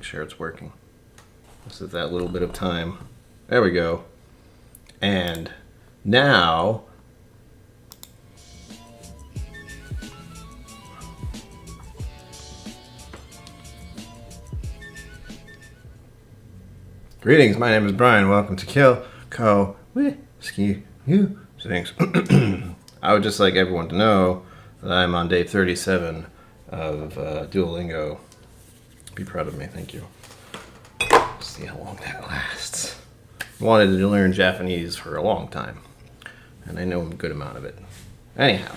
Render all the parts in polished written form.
Make sure it's working. This is that little bit of time. There we go. And now, greetings, my name is Brian. Welcome to KillCo Whiskey Musings. I would just like everyone to know that I'm on day 37 of Duolingo. Be proud of me, thank you. See how long that lasts. I wanted to learn Japanese for a long time, and I know a good amount of it. Anyhow,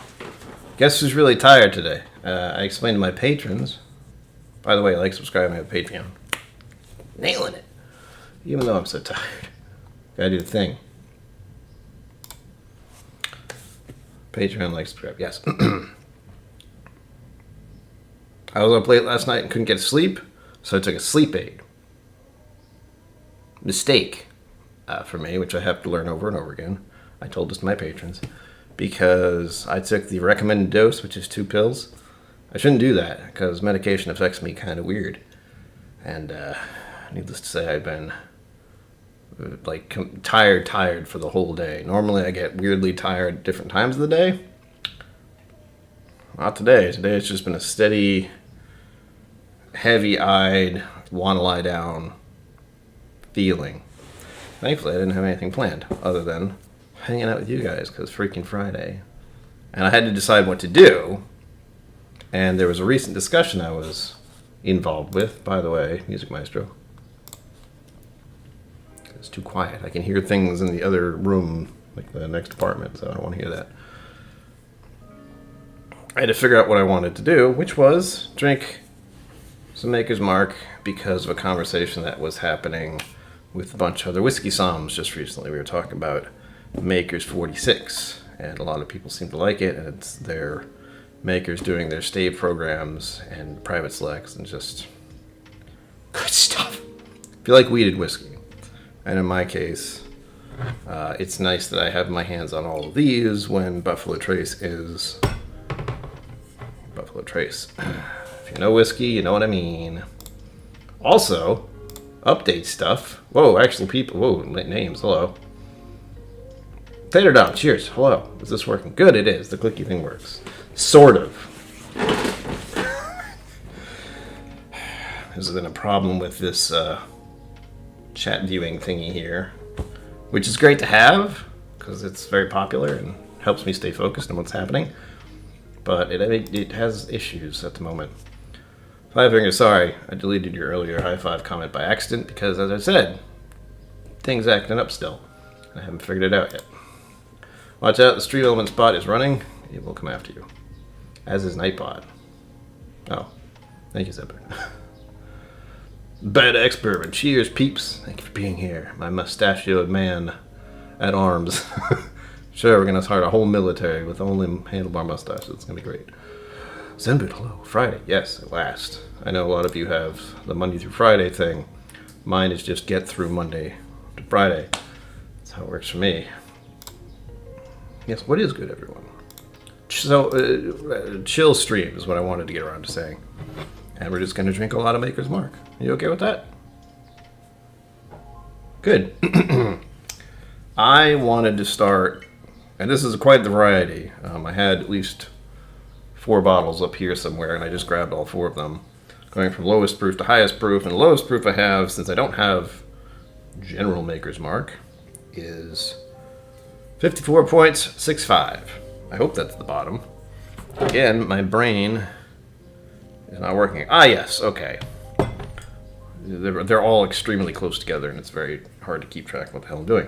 guess who's really tired today? I explained to my patrons. By the way, like, subscribe, I have a Patreon. Nailing it. Even though I'm so tired. Gotta do the thing. Patreon, like, subscribe, yes. I was up late last night and couldn't get to sleep, so I took a sleep aid. Mistake for me, which I have to learn over and over again. I told this to my patrons. Because I took the recommended dose, which is 2 pills. I shouldn't do that, because medication affects me kind of weird. And needless to say, I've been like tired for the whole day. Normally I get weirdly tired at different times of the day. Not today. Today it's just been a steady, heavy-eyed, want to lie down feeling. Thankfully I didn't have anything planned other than hanging out with you guys because freaking Friday. And I had to decide what to do. And there was a recent discussion I was involved with. By the way, Music Maestro. It's too quiet. I can hear things in the other room, like the next apartment, so I don't want to hear that. I had to figure out what I wanted to do, which was drink some Maker's Mark because of a conversation that was happening with a bunch of other whiskey somms just recently. We were talking about Maker's 46, and a lot of people seem to like it, and it's their makers doing their stave programs and private selects and just good stuff. If you like weeded whiskey, and in my case, it's nice that I have my hands on all of these when Buffalo Trace is Buffalo Trace. If you know whiskey, you know what I mean. Also, update stuff. Whoa, actual people. Whoa, names. Hello. Tater Dom, cheers. Hello. Is this working? Good, it is. The clicky thing works. Sort of. There's been a problem with this chat viewing thingy here, which is great to have because it's very popular and helps me stay focused on what's happening. But it has issues at the moment. Five Fingers, sorry, I deleted your earlier high five comment by accident because, as I said, things acting up still. I haven't figured it out yet. Watch out, the Street Element spot is running. It will come after you. As is Nightbot. Oh, thank you, Zephyr. Bad X Bourbon, cheers, peeps. Thank you for being here. My mustachioed man at arms. Sure, we're going to start a whole military with only handlebar mustaches. It's going to be great. Zenboot, hello. Friday, yes, at last. I know a lot of you have the Monday through Friday thing. Mine is just get through Monday to Friday. That's how it works for me. Yes, what is good, everyone? So, chill stream is what I wanted to get around to saying. And we're just going to drink a lot of Maker's Mark. Are you okay with that? Good. I wanted to start, and this is quite the variety. I had at least 4 bottles up here somewhere, and I just grabbed all 4 of them. Going from lowest proof to highest proof, and the lowest proof I have, since I don't have General Maker's Mark, is 54.65. I hope that's the bottom. Again, my brain is not working. Ah, yes, okay. They're all extremely close together, and it's very hard to keep track of what the hell I'm doing.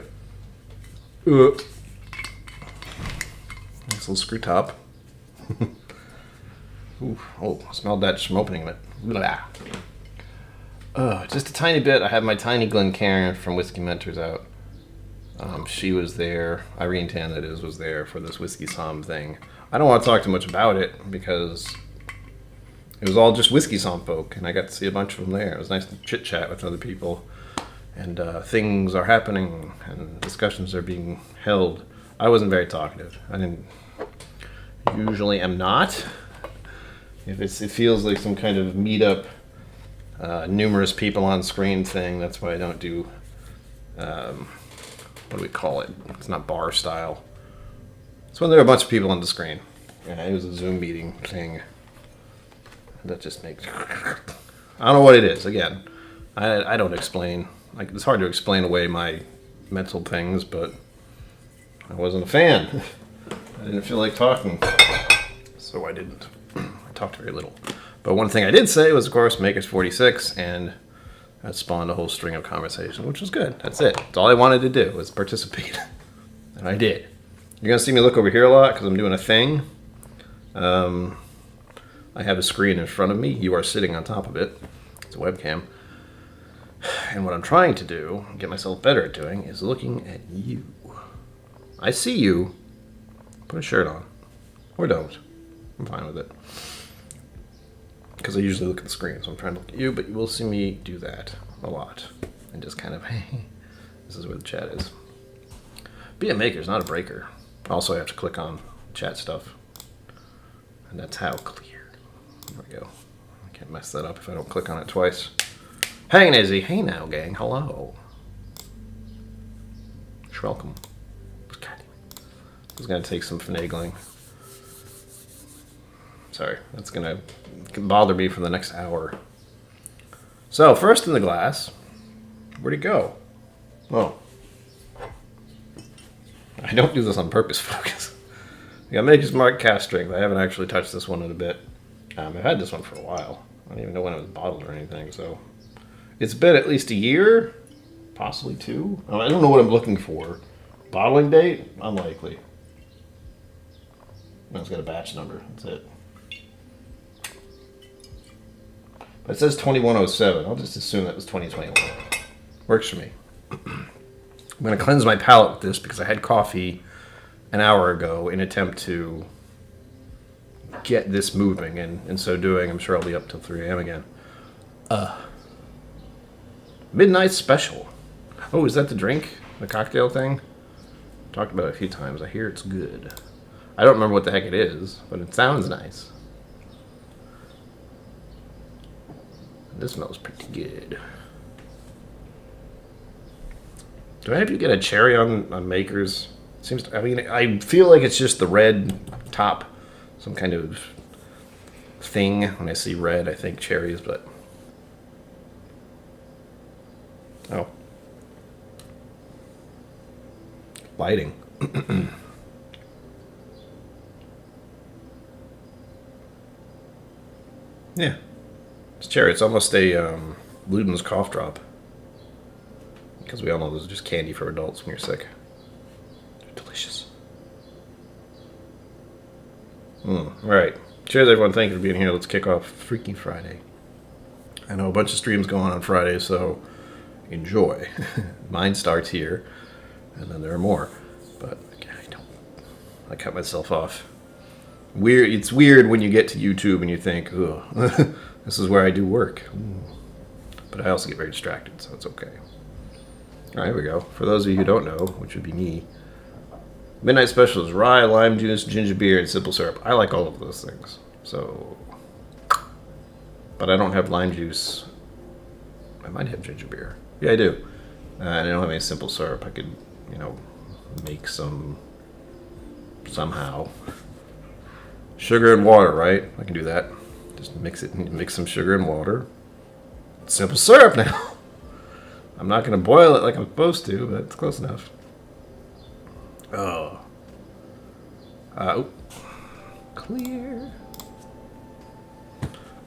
Nice little screw top. Ooh, oh, I smelled that just from opening it. Blah. Just a tiny bit. I have my tiny Glencairn from Whiskey Mentors out. She was there. Irene Tan, that is, was there for this Whiskey Somm thing. I don't want to talk too much about it because it was all just Whiskey Somm folk, and I got to see a bunch of them there. It was nice to chit-chat with other people, and things are happening, and discussions are being held. I wasn't very talkative. I usually am not. If it feels like some kind of meetup numerous people on screen thing. That's why I don't do, what do we call it? It's not bar style. It's when there are a bunch of people on the screen. Yeah, it was a Zoom meeting thing. That just makes... I don't know what it is. Again, I don't explain. Like, it's hard to explain away my mental things, but I wasn't a fan. I didn't feel like talking, so I didn't. I talked very little. But one thing I did say was, of course, Maker's 46, and that spawned a whole string of conversation, which was good. That's it. That's all I wanted to do, was participate. And I did. You're going to see me look over here a lot because I'm doing a thing. I have a screen in front of me. You are sitting on top of it. It's a webcam. And what I'm trying to do, get myself better at doing, is looking at you. I see you. Put a shirt on. Or don't. I'm fine with it. Because I usually look at the screen, so I'm trying to look at you, but you will see me do that a lot. And just kind of, hey, this is where the chat is. Be a maker is not a breaker. Also, I have to click on chat stuff. And that's how clear. There we go. I can't mess that up if I don't click on it twice. Hey, Nizzy. Hey now, gang. Hello. Welcome. It's going to take some finagling. Sorry. That's going to bother me for the next hour. So, first in the glass. Where'd it go? Oh. I don't do this on purpose, folks. I got Maker's Mark cast strength. I haven't actually touched this one in a bit. I've had this one for a while. I don't even know when it was bottled or anything, so... It's been at least a year, possibly 2. I don't know what I'm looking for. Bottling date? Unlikely. No, it's got a batch number. That's it. But it says 2107. I'll just assume that was 2021. Works for me. I'm going to cleanse my palate with this because I had coffee an hour ago in an attempt to get this moving, and in so doing, I'm sure I'll be up till 3 a.m. again. Midnight Special. Oh, is that the drink? The cocktail thing? Talked about it a few times. I hear it's good. I don't remember what the heck it is, but it sounds nice. This smells pretty good. Do I have you get a cherry on Maker's? Seems to, I mean, I feel like it's just the red top. Some kind of thing. When I see red, I think cherries, but... Oh. Lighting. Yeah. It's cherry. It's almost a Luden's cough drop. Because we all know those are just candy for adults when you're sick. They're delicious. Alright. Cheers, everyone. Thank you for being here. Let's kick off Freaky Friday. I know a bunch of streams going on Friday, so enjoy. Mine starts here, and then there are more. But I cut myself off. Weird. It's weird when you get to YouTube and you think, oh, this is where I do work. Ooh. But I also get very distracted, so it's okay. All right, here we go. For those of you who don't know, which would be me, Midnight Special is rye, lime juice, ginger beer, and simple syrup. I like all of those things. So, but I don't have lime juice. I might have ginger beer. Yeah, I do. And I don't have any simple syrup. I could, make some somehow. Sugar and water, right? I can do that. Just mix some sugar and water. Simple syrup now. I'm not going to boil it like I'm supposed to, but it's close enough. Oh. Clear.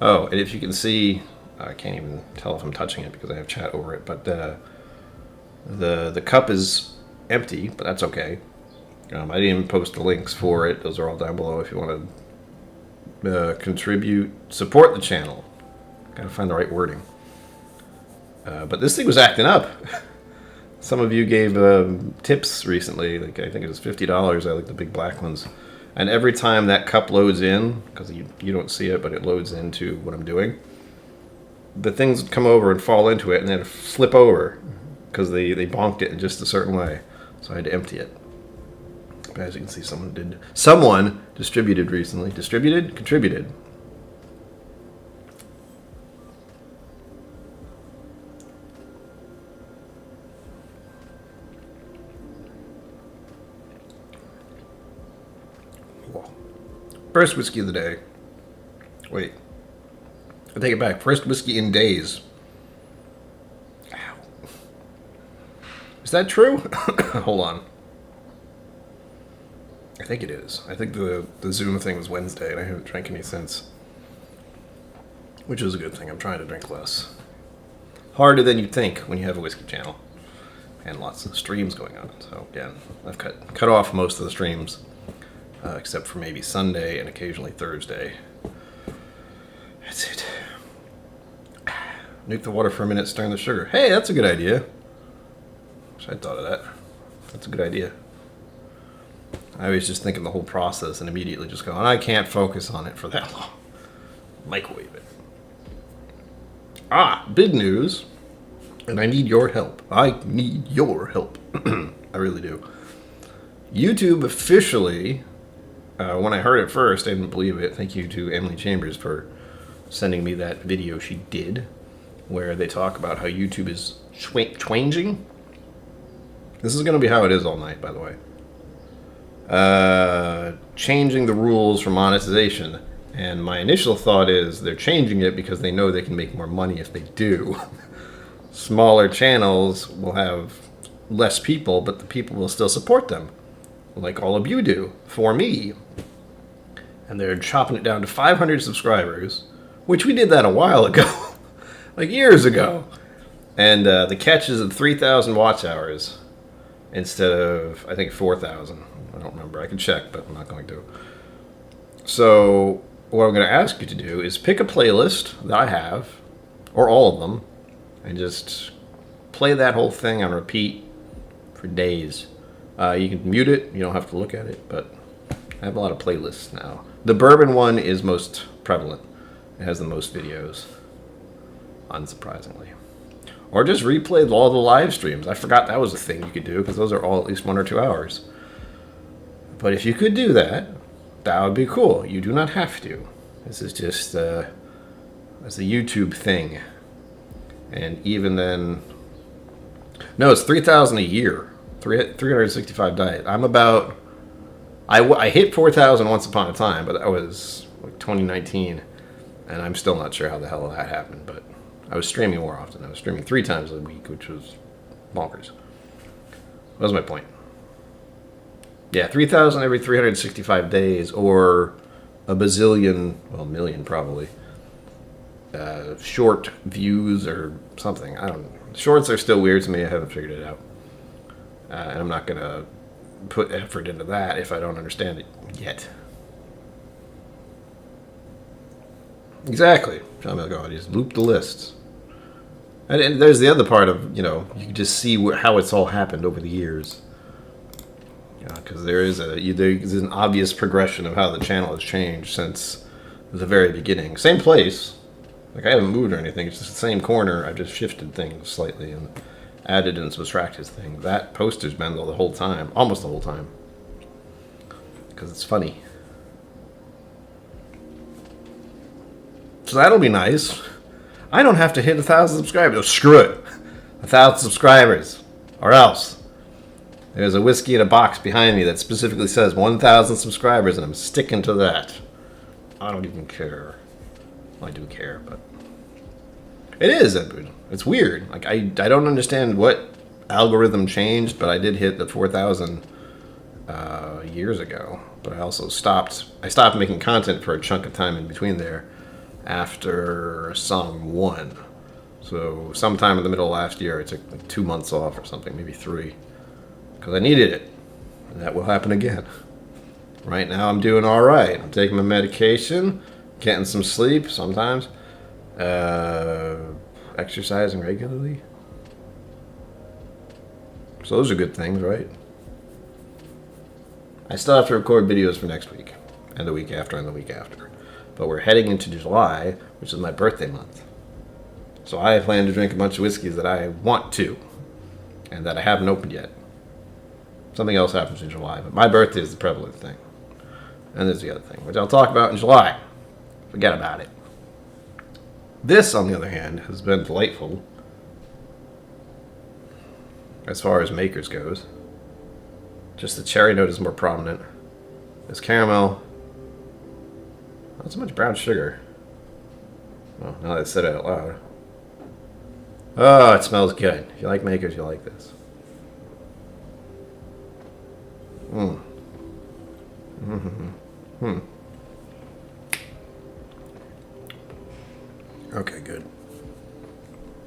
Oh, and if you can see, I can't even tell if I'm touching it because I have chat over it, but the cup is empty, but that's okay. I didn't even post the links for it. Those are all down below if you want to contribute, support the channel. Gotta find the right wording. But this thing was acting up. Some of you gave tips recently. Like I think it was $50. I like the big black ones. And every time that cup loads in, because you don't see it, but it loads into what I'm doing, the things would come over and fall into it and then flip over because they bonked it in just a certain way. So I had to empty it. But as you can see, someone distributed recently. Contributed? alcohol. First whiskey of the day. Wait. I take it back. First whiskey in days. Ow. Is that true? Hold on. I think it is. I think the Zoom thing was Wednesday, and I haven't drank any since. Which is a good thing. I'm trying to drink less. Harder than you'd think when you have a whiskey channel. And lots of streams going on. So, again, I've cut off most of the streams. Except for maybe Sunday and occasionally Thursday. That's it. Nuke the water for a minute, stir in the sugar. Hey, that's a good idea. Wish I'd thought of that. That's a good idea. I was just thinking the whole process and immediately just going, I can't focus on it for that long. Microwave it. Big news. And I need your help. I need your help. I really do. YouTube officially, when I heard it first, I didn't believe it. Thank you to Emily Chambers for sending me that video she did, where they talk about how YouTube is changing. This is going to be how it is all night, by the way. Changing the rules for monetization. And my initial thought is they're changing it because they know they can make more money if they do. Smaller channels will have less people, but the people will still support them, like all of you do, for me. And they're chopping it down to 500 subscribers, which we did that a while ago, like years ago. And the catch is at 3,000 watch hours instead of, I think, 4,000. I don't remember. I can check, but I'm not going to. So what I'm going to ask you to do is pick a playlist that I have, or all of them, and just play that whole thing on repeat for days. You can mute it. You don't have to look at it, but I have a lot of playlists now. The Bourbon one is most prevalent. It has the most videos, unsurprisingly. Or just replay all the live streams. I forgot that was a thing you could do, because those are all at least 1 or 2 hours. But if you could do that, that would be cool. You do not have to. This is just it's a YouTube thing. And even then, no, it's 3,000 a year, 365 diet. I'm about, I hit 4,000 once upon a time, but that was like 2019, and I'm still not sure how the hell that happened. But I was streaming more often. I was streaming 3 times a week, which was bonkers. That was my point. Yeah, 3,000 every 365 days, or a bazillion, well, million probably. Short views or something. I don't know. Shorts are still weird to me. I haven't figured it out. And I'm not going to put effort into that if I don't understand it yet. Exactly. John Milgard, just loop the lists. And there's the other part of, you can just see how it's all happened over the years. Because there's an obvious progression of how the channel has changed since the very beginning. Same place. Like, I haven't moved or anything. It's just the same corner. I've just shifted things slightly and added and subtracted things. That poster's been the whole time. Almost the whole time. Because it's funny. So that'll be nice. I don't have to hit 1,000 subscribers. Oh, screw it. 1,000 subscribers. Or else. There's a whiskey in a box behind me that specifically says 1,000 subscribers, and I'm sticking to that. I don't even care. Well, I do care, but it is. It's weird. Like, I don't understand what algorithm changed, but I did hit the 4,000 years ago. But I also stopped making content for a chunk of time in between there after song 1. So sometime in the middle of last year, I took like 2 months off or something, maybe 3, because I needed it. And that will happen again. Right now, I'm doing all right. I'm taking my medication. Getting some sleep sometimes. Exercising regularly. So those are good things, right? I still have to record videos for next week. And the week after and the week after. But we're heading into July, which is my birthday month. So I plan to drink a bunch of whiskeys that I want to. And that I haven't opened yet. Something else happens in July. But my birthday is the prevalent thing. And there's the other thing, which I'll talk about in July. Forget about it. This, on the other hand, has been delightful as far as makers goes. Just the cherry note is more prominent. There's caramel, Not so much brown sugar. Well, now that I said it out loud. Oh, it smells good. If you like makers, you'll like this. Mm. Mm-hmm. Hmm. Okay, good.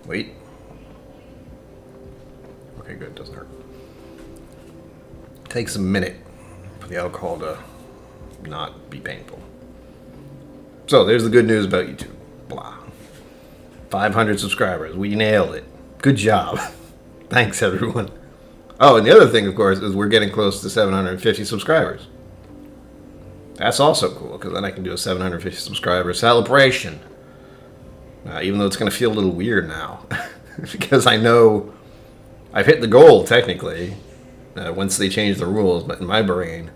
Wait. Okay, good. Doesn't hurt. Takes a minute for the alcohol to not be painful. So there's the good news about YouTube. Blah. 500 subscribers. We nailed it. Good job. Thanks, everyone. Oh, and the other thing, of course, is we're getting close to 750 subscribers. That's also cool, because then I can do a 750 subscriber celebration. Even though it's going to feel a little weird now. Because I know I've hit the goal, technically, once they change the rules. But in my brain,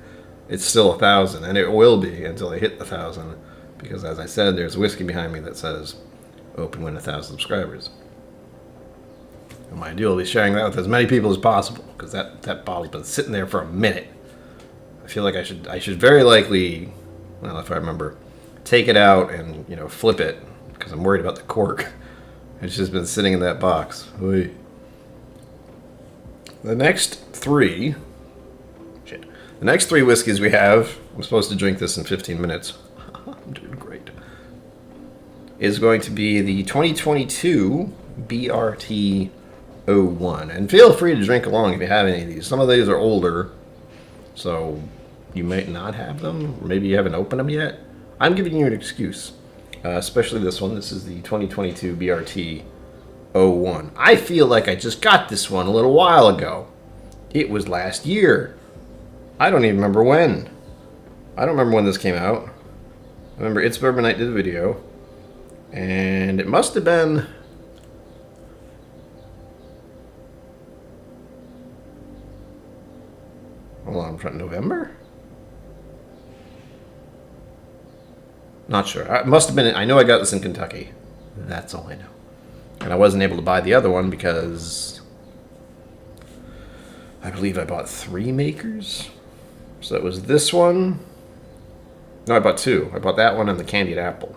it's still 1,000. And it will be until I hit 1,000. Because, as I said, there's whiskey behind me that says, open when 1,000 subscribers. And my ideal is sharing that with as many people as possible. Because that bottle's been sitting there for a minute. I feel like I should very likely, well, if I remember, take it out and, flip it. Because I'm worried about the cork. It's just been sitting in that box. Oy. The next three whiskeys we have, I'm supposed to drink this in 15 minutes. I'm doing great. Is going to be the 2022 BRT 01. And feel free to drink along if you have any of these. Some of these are older, so you might not have them. Or maybe you haven't opened them yet. I'm giving you an excuse. Especially this one. This is the 2022 BRT 01. I feel like I just got this one a little while ago. It was last year. I don't even remember when. I don't remember when this came out. I remember It's Bourbon Night did a video. And it must have been... Hold on, I'm trying November? Not sure. It must have been... I know I got this in Kentucky. That's all I know. And I wasn't able to buy the other one because... I believe I bought 3 makers. So it was this one. No, I bought 2. I bought that one and the candied apple.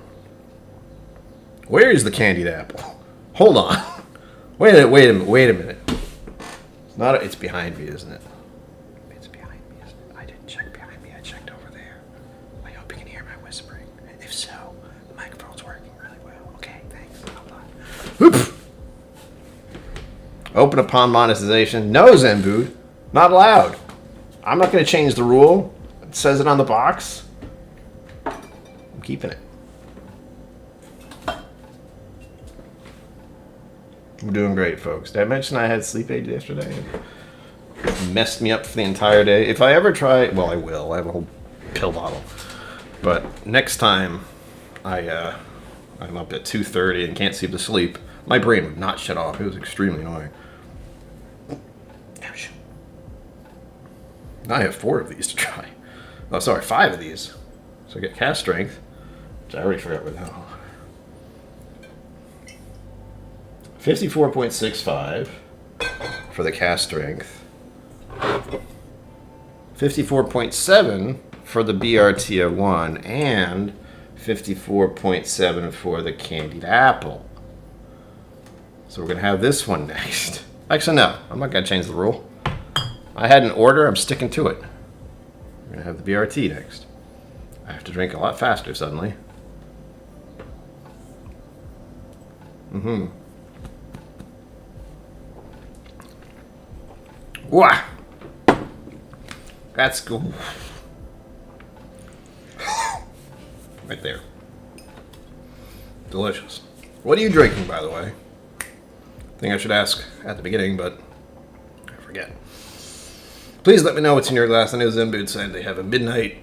Where is the candied apple? Hold on. Wait a minute. It's not. It's behind me, isn't it? It's behind me, isn't it? I didn't check behind me. I checked over there. I hope you can hear my whispering. If so, the microphone's working really well. Okay, thanks. Hold on. Oops. Open upon monetization. No, Zenboot. Not allowed. I'm not going to change the rule. It says it on the box. I'm keeping it. I'm doing great, folks. Did I mention I had sleep aid yesterday? It messed me up for the entire day. If I ever try... Well, I will. I have a whole pill bottle. But next time I'm up at 2:30 and can't seem to sleep, my brain would not shut off. It was extremely annoying. Ouch. Now I have 4 of these to try. Oh, sorry, 5 of these. So I get cast strength, which I already forgot what the hell. 54.65 for the cast strength. 54.7 for the BRT01 and 54.7 for the candied apple. So we're going to have this one next. Actually, no. I'm not going to change the rule. I had an order. I'm sticking to it. We're going to have the BRT next. I have to drink a lot faster suddenly. Mm-hmm. Wow. That's cool. Right there. Delicious. What are you drinking, by the way? I think I should ask at the beginning, but I forget. Please let me know what's in your glass. I know Zenboot said they have a midnight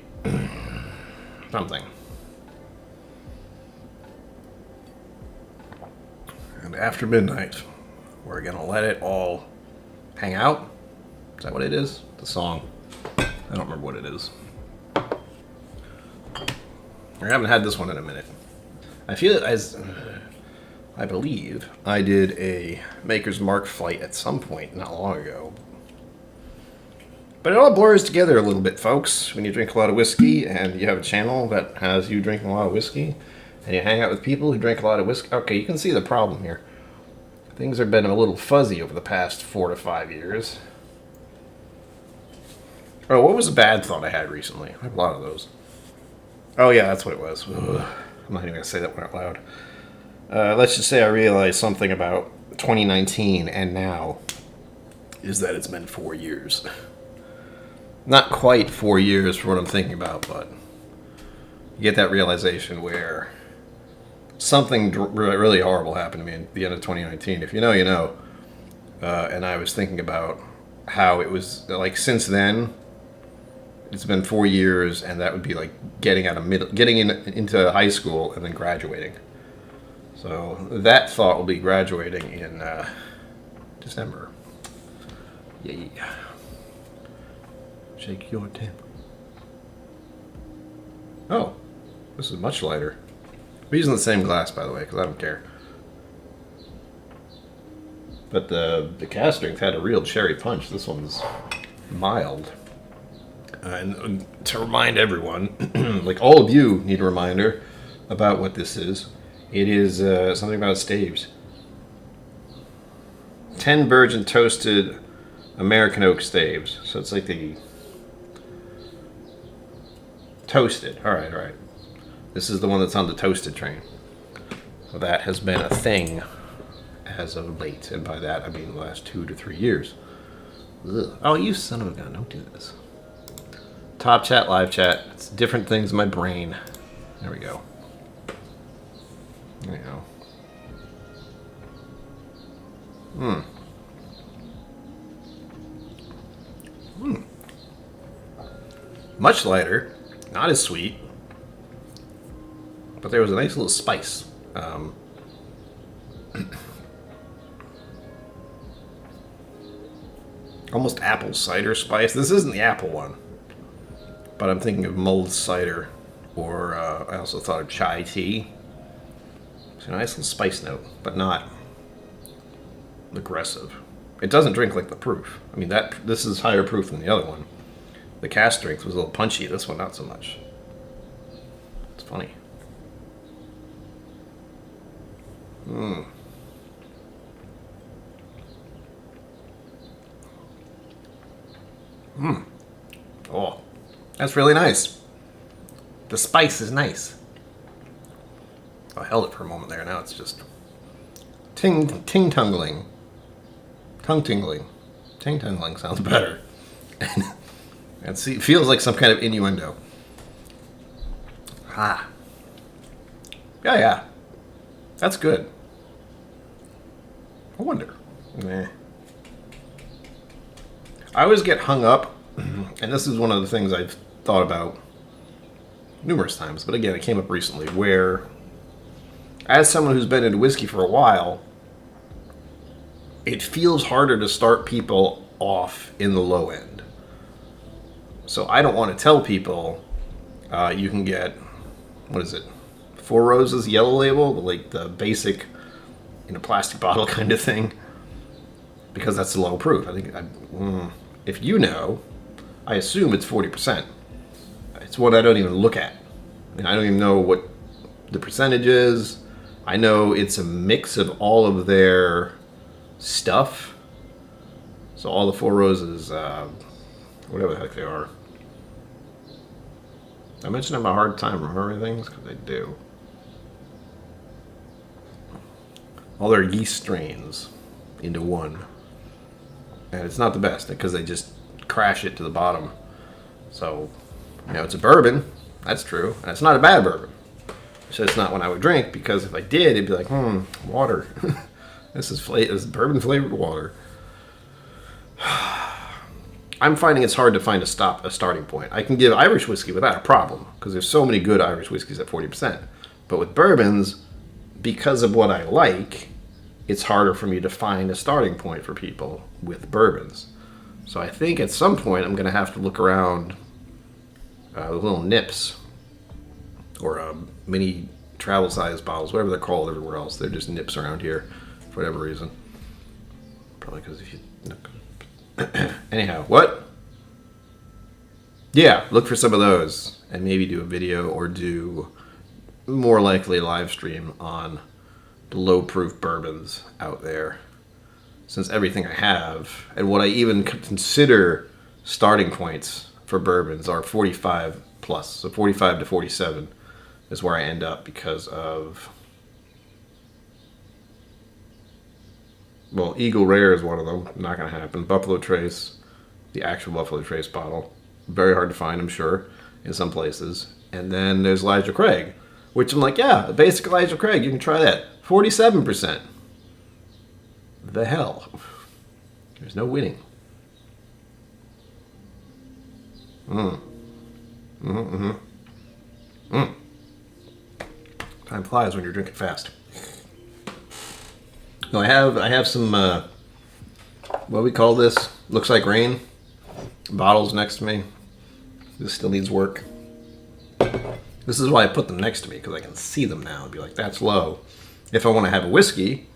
something. And after midnight, we're going to let it all hang out. Is that what it is? The song. I don't remember what it is. I haven't had this one in a minute. I feel as I believe I did a Maker's Mark flight at some point not long ago. But it all blurs together a little bit, folks, when you drink a lot of whiskey and you have a channel that has you drinking a lot of whiskey and you hang out with people who drink a lot of whiskey. Okay, you can see the problem here. Things have been a little fuzzy over the past 4 to 5 years. Oh, what was a bad thought I had recently? I have a lot of those. Oh, yeah, that's what it was. Ugh. I'm not even going to say that one out loud. Let's just say I realized something about 2019 and now is that it's been 4 years. Not quite 4 years for what I'm thinking about, but you get that realization where something really horrible happened to me at the end of 2019. If you know, you know. And I was thinking about how it was, like, since then, it's been 4 years, and that would be like getting into high school and then graduating. So that thought will be graduating in December. Yeah. Shake your temper. Oh, this is much lighter. We're using the same glass, by the way, because I don't care. But the cast strength had a real cherry punch. This one's mild. And to remind everyone, like all of you need a reminder about what this is. It is something about staves. 10 virgin toasted American oak staves. So it's like the toasted. All right. This is the one that's on the toasted train. So that has been a thing as of late. And by that, I mean the last 2 to 3 years. Ugh. Oh, you son of a gun. Don't do this. Top chat, live chat. It's different things in my brain. There we go. There you go. Much lighter. Not as sweet. But there was a nice little spice. Almost apple cider spice. This isn't the apple one. But I'm thinking of mulled cider. Or I also thought of chai tea. It's a nice little spice note. But not aggressive. It doesn't drink like the proof. I mean, this is higher proof than the other one. The cast strength was a little punchy. This one, not so much. It's funny. Oh, that's really nice. The spice is nice. I held it for a moment there. Now it's just ting-tungling. Tongue-tingling. Ting-tungling sounds better. And see, it feels like some kind of innuendo. Ah. Yeah. That's good. I wonder. Nah. I always get hung up, and this is one of the things I've thought about numerous times, but again, it came up recently, where as someone who's been into whiskey for a while, it feels harder to start people off in the low end. So I don't want to tell people you can get, what is it, Four Roses Yellow Label, like the basic in a plastic bottle kind of thing, because that's low proof. I think if you know, I assume it's 40%. It's what I don't even look at. I mean, I don't even know what the percentage is. I know it's a mix of all of their stuff. So all the Four Roses, whatever the heck they are. I mentioned I'm a hard time remembering things because I do. All their yeast strains into one. And it's not the best because they just crash it to the bottom. So, it's a bourbon. That's true. And it's not a bad bourbon. So it's not one I would drink because if I did, it'd be like, water. This is bourbon flavored water. I'm finding it's hard to find a starting point. I can give Irish whiskey without a problem because there's so many good Irish whiskeys at 40%. But with bourbons, because of what I like, it's harder for me to find a starting point for people with bourbons. So I think at some point I'm going to have to look around the little nips or mini travel size bottles, whatever they're called everywhere else. They're just nips around here for whatever reason. Probably because if you... Anyhow, what? Yeah, look for some of those and maybe do a video or do more likely a live stream on the low proof bourbons out there. Since everything I have and what I even consider starting points for bourbons are 45 plus. So 45 to 47 is where I end up because of, well, Eagle Rare is one of them. Not going to happen. Buffalo Trace, the actual Buffalo Trace bottle. Very hard to find, I'm sure, in some places. And then there's Elijah Craig, which I'm like, yeah, the basic Elijah Craig, you can try that. 47%. The hell? There's no winning. Time flies when you're drinking fast. No, I have some, what do we call this? Looks like rain. Bottles next to me. This still needs work. This is why I put them next to me, because I can see them now and be like, that's low. If I want to have a whiskey,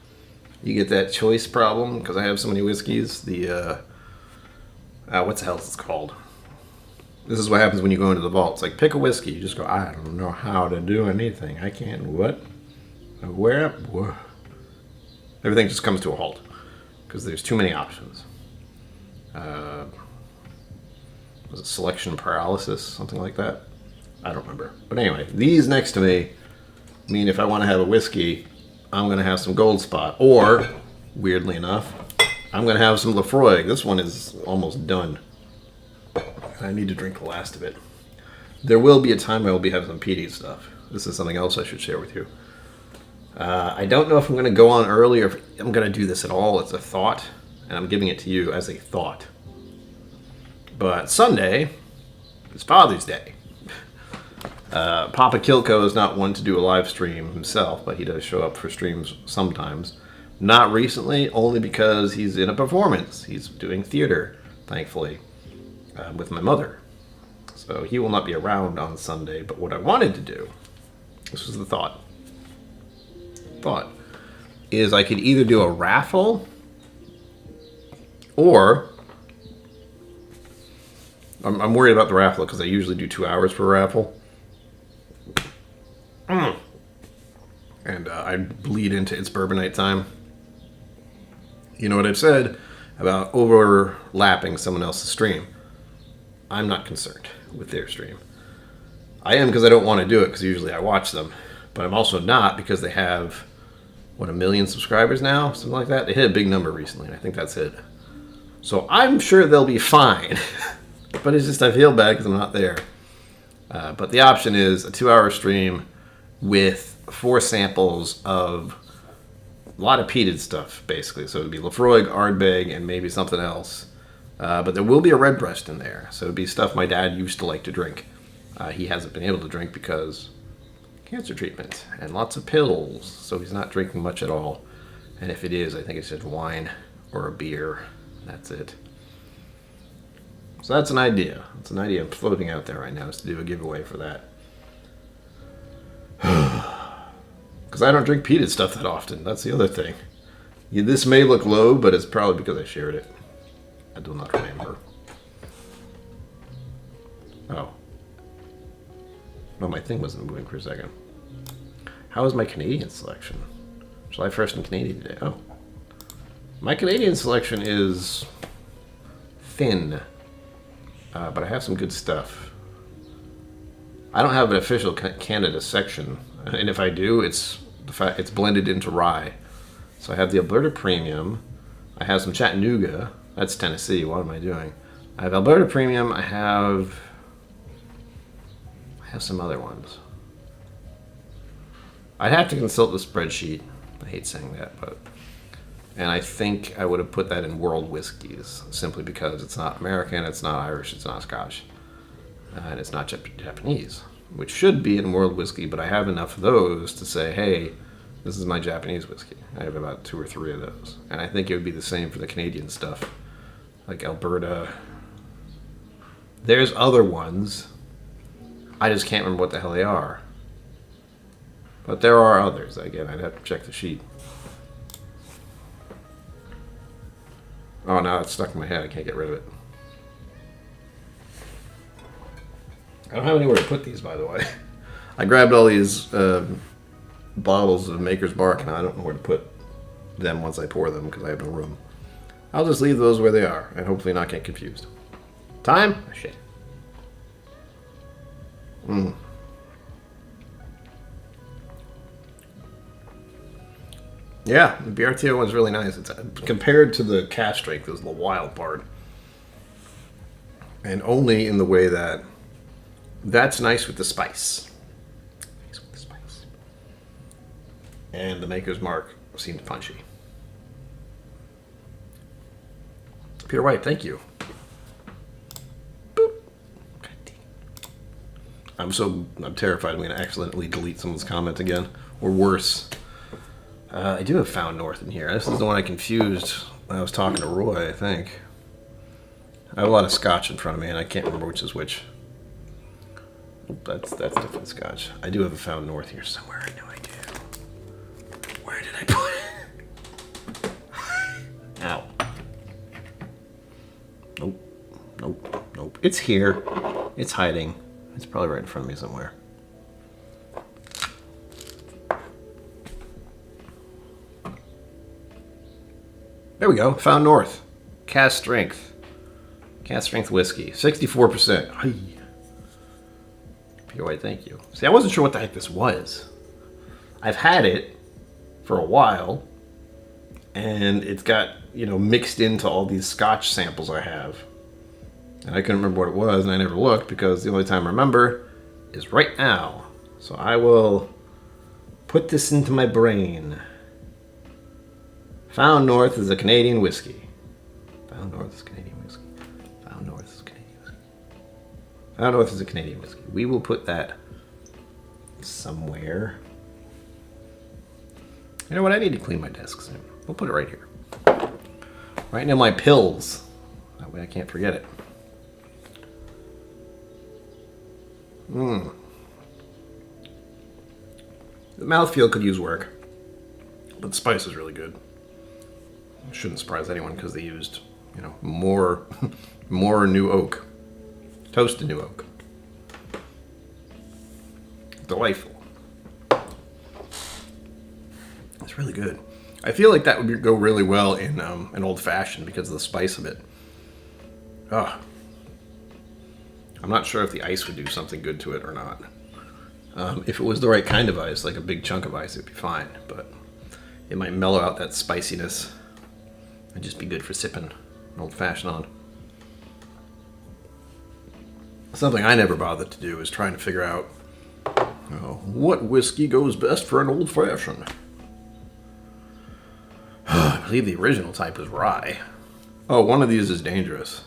you get that choice problem, because I have so many whiskeys. The, what the hell is it called? This is what happens when you go into the vault. It's like, pick a whiskey. You just go, I don't know how to do anything. I can't, what? Where? Everything just comes to a halt, because there's too many options. Was it selection paralysis? Something like that? I don't remember. But anyway, these next to me mean if I want to have a whiskey, I'm going to have some Gold Spot. Or, weirdly enough, I'm going to have some Lafroig. This one is almost done. I need to drink the last of it. There will be a time I will be having some peaty stuff. This is something else I should share with you. I don't know if I'm going to go on early or if I'm going to do this at all. It's a thought, and I'm giving it to you as a thought. But Sunday is Father's Day. Papa KillCo is not one to do a live stream himself, but he does show up for streams sometimes. Not recently, only because he's in a performance. He's doing theater, thankfully, with my mother. So he will not be around on Sunday, but what I wanted to do, this was the thought, is I could either do a raffle or... I'm worried about the raffle because I usually do 2 hours for a raffle. And I bleed into It's Bourbon Night time. You know what I've said about overlapping someone else's stream. I'm not concerned with their stream. I am because I don't want to do it because usually I watch them. But I'm also not because they have, 1 million subscribers now? Something like that. They hit a big number recently, and I think that's it. So I'm sure they'll be fine. But it's just I feel bad because I'm not there. But the option is a 2-hour stream with 4 samples of a lot of peated stuff, basically. So it would be Lafroig, Ardbeg, and maybe something else. But there will be a Redbreast in there. So it would be stuff my dad used to like to drink. He hasn't been able to drink because cancer treatment and lots of pills. So he's not drinking much at all. And if it is, I think it's just wine or a beer. That's it. So that's an idea. It's an idea I'm floating out there right now, is to do a giveaway for that. Because I don't drink peated stuff that often. That's the other thing. This may look low, but it's probably because I shared it. I do not remember. Oh. No, my thing wasn't moving for a second. How is my Canadian selection? July 1st in Canadian today. Oh. My Canadian selection is thin. But I have some good stuff. I don't have an official Canada section, and if I do, it's blended into rye. So I have the Alberta Premium. I have some Chattanooga. That's Tennessee. What am I doing? I have Alberta Premium. I have some other ones. I'd have to consult the spreadsheet. I hate saying that, but... And I think I would have put that in world whiskeys, simply because it's not American, it's not Irish, it's not Scotch, and it's not Japanese, which should be in world whiskey, but I have enough of those to say, hey, this is my Japanese whiskey. I have about 2 or 3 of those. And I think it would be the same for the Canadian stuff, like Alberta. There's other ones. I just can't remember what the hell they are. But there are others. Again, I'd have to check the sheet. Oh, now it's stuck in my head. I can't get rid of it. I don't have anywhere to put these, by the way. I grabbed all these bottles of Maker's Mark, and I don't know where to put them once I pour them because I have no room. I'll just leave those where they are and hopefully not get confused. Time? Oh, shit. Yeah, the BRTO one's really nice. It's compared to the cask strength is the wild part. And only in the way that that's nice with the spice. Nice with the spice. And the Maker's Mark seemed punchy. Peter White, thank you. Boop. I'm terrified I'm going to accidentally delete someone's comment again. Or worse. I do have Found North in here. This is the one I confused when I was talking to Roy, I think. I have a lot of Scotch in front of me, and I can't remember which is which. That's different Scotch. I do have a Found North here somewhere. I know I do. Where did I put it? Ow. Nope. It's here. It's hiding. It's probably right in front of me somewhere. There we go. Found North. Cask strength. Cask strength whiskey. 64%. Hi. Peter White, thank you. See, I wasn't sure what the heck this was. I've had it for a while, and it's got, mixed into all these Scotch samples I have. And I couldn't remember what it was, and I never looked because the only time I remember is right now. So I will put this into my brain. Found North is a Canadian whiskey. Found North is Canadian whiskey. Found North is Canadian whiskey. Found North is a Canadian whiskey. We will put that somewhere. You know what? I need to clean my desk soon. We'll put it right here. Right near my pills. That way I can't forget it. The mouthfeel could use work, but the spice is really good. It shouldn't surprise anyone because they used, more new oak, toasted new oak. Delightful. It's really good. I feel like that would go really well in an old fashioned because of the spice of it. Oh, I'm not sure if the ice would do something good to it or not. If it was the right kind of ice, like a big chunk of ice, it'd be fine. But it might mellow out that spiciness and just be good for sipping an old fashioned on. Something I never bothered to do is trying to figure out what whiskey goes best for an old fashioned. I believe the original type is rye. Oh, one of these is dangerous.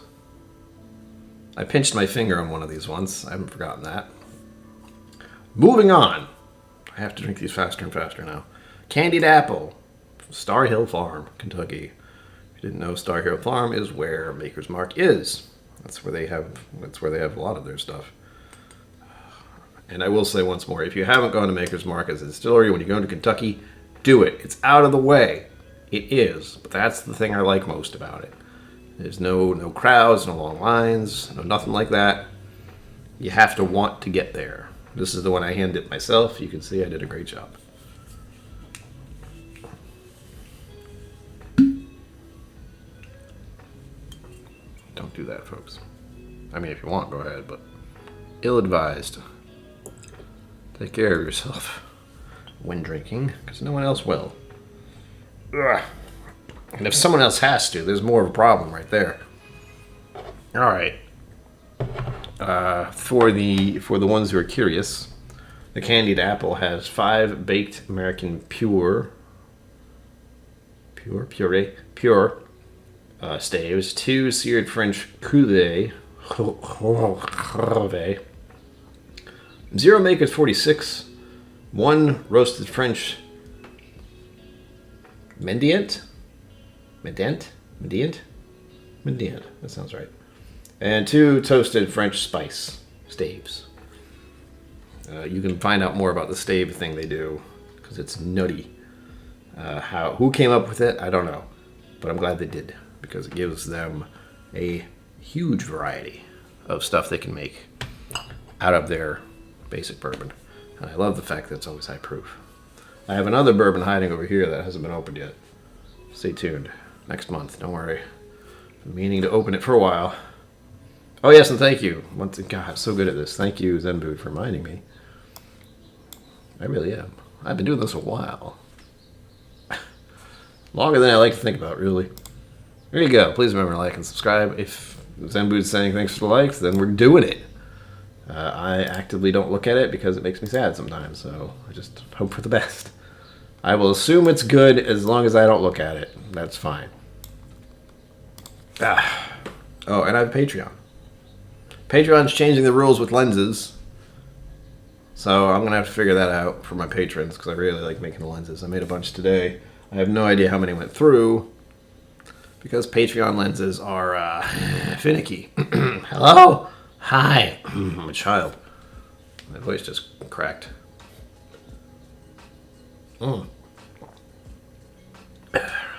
I pinched my finger on one of these once. I haven't forgotten that. Moving on. I have to drink these faster and faster now. Candied apple from Star Hill Farm, Kentucky. If you didn't know, Star Hill Farm is where Maker's Mark is. That's where they have a lot of their stuff. And I will say once more, if you haven't gone to Maker's Mark as a distillery when you go to Kentucky, do it. It's out of the way. It is, but that's the thing I like most about it. There's no crowds, no long lines, no nothing like that. You have to want to get there. This is the one I hand dipped myself. You can see I did a great job. Don't do that, folks. I mean, if you want, go ahead, but ill-advised. Take care of yourself when drinking, because no one else will. Ugh. And if someone else has to, there's more of a problem right there. All right. For the ones who are curious, the candied apple has 5 baked American pure staves, 2 seared French cuvee, 0 Makers 46, 1 roasted French Medient. That sounds right. And 2 toasted French spice staves. You can find out more about the stave thing they do because it's nutty. Who came up with it, I don't know, but I'm glad they did because it gives them a huge variety of stuff they can make out of their basic bourbon. And I love the fact that it's always high proof. I have another bourbon hiding over here that hasn't been opened yet. Stay tuned. Next month, don't worry. I'm meaning to open it for a while. Oh yes, and thank you. Once again, God, I'm so good at this. Thank you, Zenboot, for reminding me. I really am. I've been doing this a while. Longer than I like to think about, really. There you go. Please remember to like and subscribe. If Zenboot's saying thanks for the likes, then we're doing it. I actively don't look at it because it makes me sad sometimes, so I just hope for the best. I will assume it's good as long as I don't look at it. That's fine. Oh, and I have Patreon. Patreon's changing the rules with lenses, so I'm going to have to figure that out for my patrons because I really like making the lenses. I made a bunch today. I have no idea how many went through because Patreon lenses are finicky. Hello? Hi. I'm a child. My voice just cracked.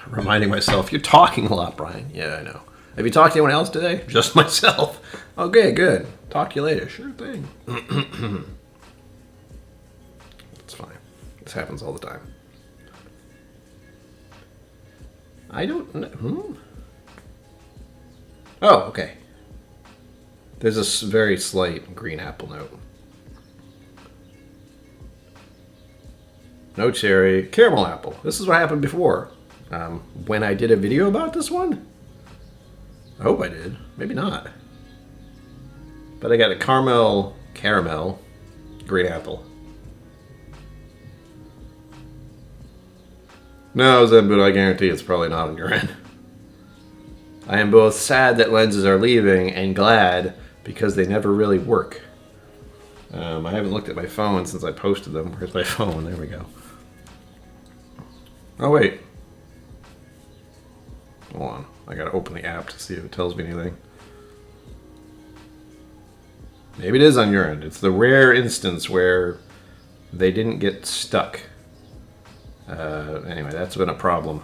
Reminding myself, you're talking a lot, Brian. Yeah, I know. Have you talked to anyone else today? Just myself. Okay, good. Talk to you later. Sure thing. It's fine. This happens all the time. I don't know. Oh, okay. There's a very slight green apple note. No cherry. Caramel apple. This is what happened before. When I did a video about this one? I hope I did. Maybe not. But I got a caramel, green apple. No, Zenboot, I guarantee it's probably not on your end. I am both sad that lenses are leaving and glad because they never really work. I haven't looked at my phone since I posted them. Where's my phone? There we go. Oh, wait. Hold on. I gotta open the app to see if it tells me anything. Maybe it is on your end. It's the rare instance where they didn't get stuck. Anyway, that's been a problem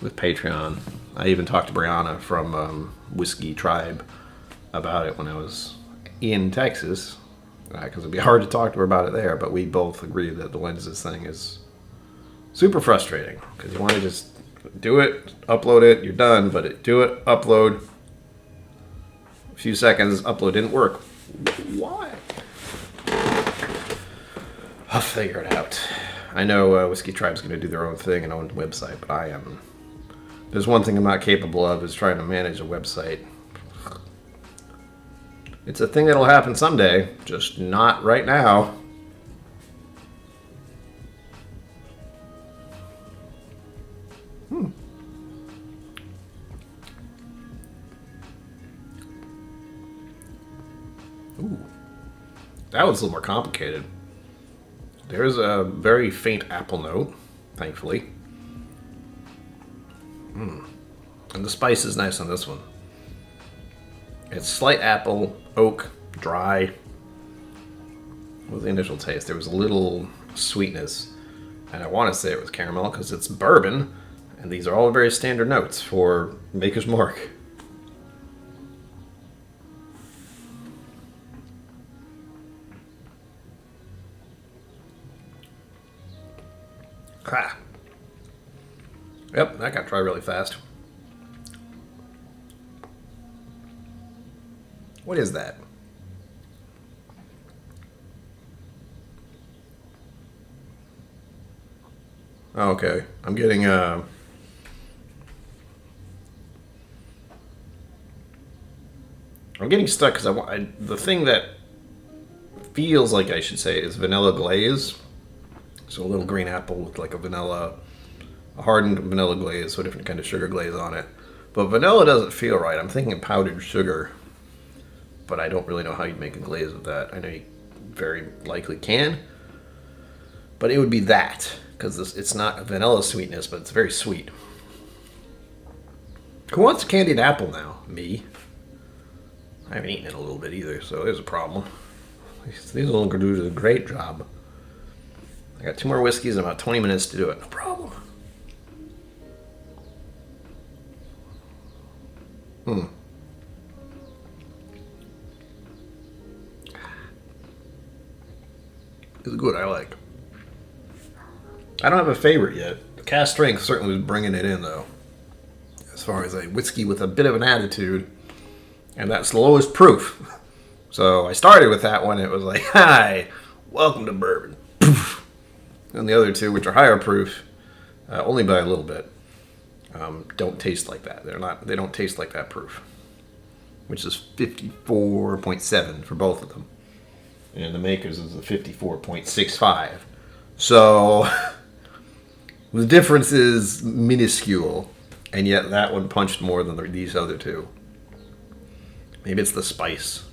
with Patreon. I even talked to Brianna from Whiskey Tribe about it when I was in Texas, because it'd be hard to talk to her about it there, but we both agree that the lenses thing is super frustrating, because you want to just do it, upload it, you're done, but do it, upload, a few seconds, upload didn't work. Why? I'll figure it out. I know Whiskey Tribe's going to do their own thing and own website, but I am. There's one thing I'm not capable of is trying to manage a website. It's a thing that'll happen someday, just not right now. Ooh. That was a little more complicated. There's a very faint apple note, thankfully. And the spice is nice on this one. It's slight apple, oak, dry. What was the initial taste? There was a little sweetness. And I want to say it was caramel because it's bourbon. And these are all very standard notes for Maker's Mark. Ah. Yep, that got dry really fast. What is that? Oh, okay. I'm getting I'm getting stuck because the thing that feels like I should say is vanilla glaze. So a little green apple with like a hardened vanilla glaze, so a different kind of sugar glaze on it. But vanilla doesn't feel right. I'm thinking powdered sugar, but I don't really know how you'd make a glaze with that. I know you very likely can, but it would be that, because it's not a vanilla sweetness, but it's very sweet. Who wants candied apple now? Me. I haven't eaten it a little bit either, so there's a problem. These will do a great job. I got 2 more whiskeys and about 20 minutes to do it. No problem. is good. I like. I don't have a favorite yet. Cask strength certainly was bringing it in, though. As far as a whiskey with a bit of an attitude. And that's the lowest proof. So I started with that one. It was like, hi, welcome to bourbon. And the other two, which are higher proof, only by a little bit, don't taste like that. They don't taste like that proof. Which is 54.7 for both of them. And the Makers is a 54.65. So the difference is minuscule. And yet that one punched more than these other two. Maybe it's the spice.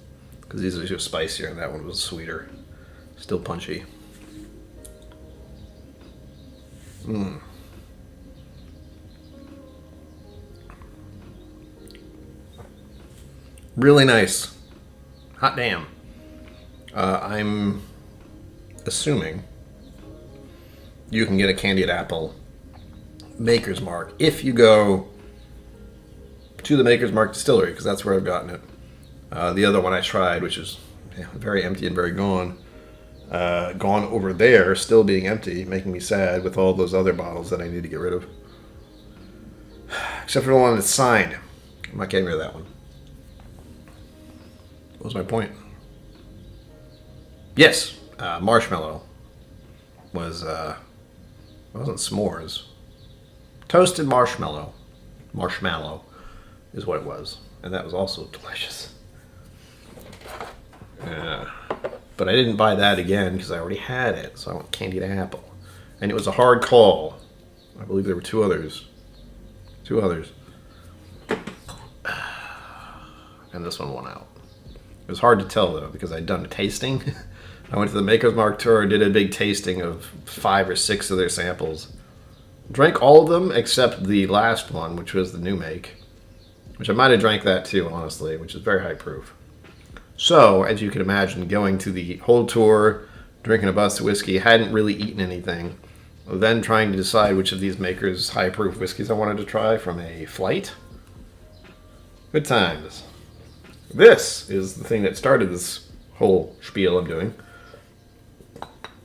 Because these are just spicier and that one was sweeter. Still punchy. Really nice. Hot damn. I'm assuming you can get a candied apple Maker's Mark if you go to the Maker's Mark distillery, because that's where I've gotten it. The other one I tried, which is very empty and very gone over there, still being empty, making me sad with all those other bottles that I need to get rid of. Except for the one that's signed. I'm not getting rid of that one. What was my point? Yes, marshmallow wasn't s'mores. Toasted marshmallow. Marshmallow is what it was. And that was also delicious. But I didn't buy that again because I already had it. So I went candied apple. And it was a hard call. I believe there were two others. And this one won out. It was hard to tell, though, because I'd done a tasting. I went to the Maker's Mark tour, did a big tasting of 5 or 6 of their samples. Drank all of them except the last one, which was the new make. Which I might have drank that too, honestly, which is very high proof. So, as you can imagine, going to the whole tour, drinking a bus of whiskey, hadn't really eaten anything. Then trying to decide which of these Makers high proof whiskeys I wanted to try from a flight. Good times. This is the thing that started this whole spiel I'm doing.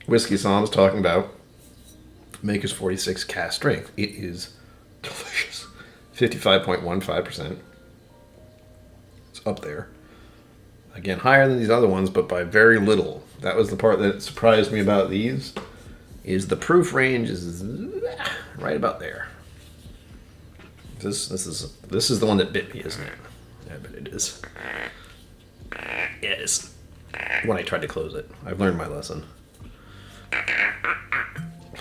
Whiskey Psalms talking about Maker's 46 cask strength. It is delicious. 55.15%. It's up there. Again, higher than these other ones, but by very little. That was the part that surprised me about these. Is the proof range is right about there. This is the one that bit me, isn't it? I bet it is. Yes. When I tried to close it. I've learned my lesson.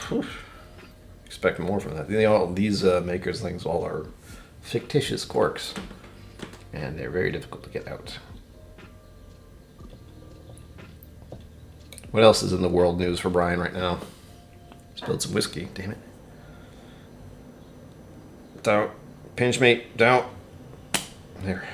Whew. Expect more from that. These Makers things all are fictitious corks. And they're very difficult to get out. What else is in the world news for Brian right now? Spilled some whiskey, damn it. Don't. Pinch me. Don't. There.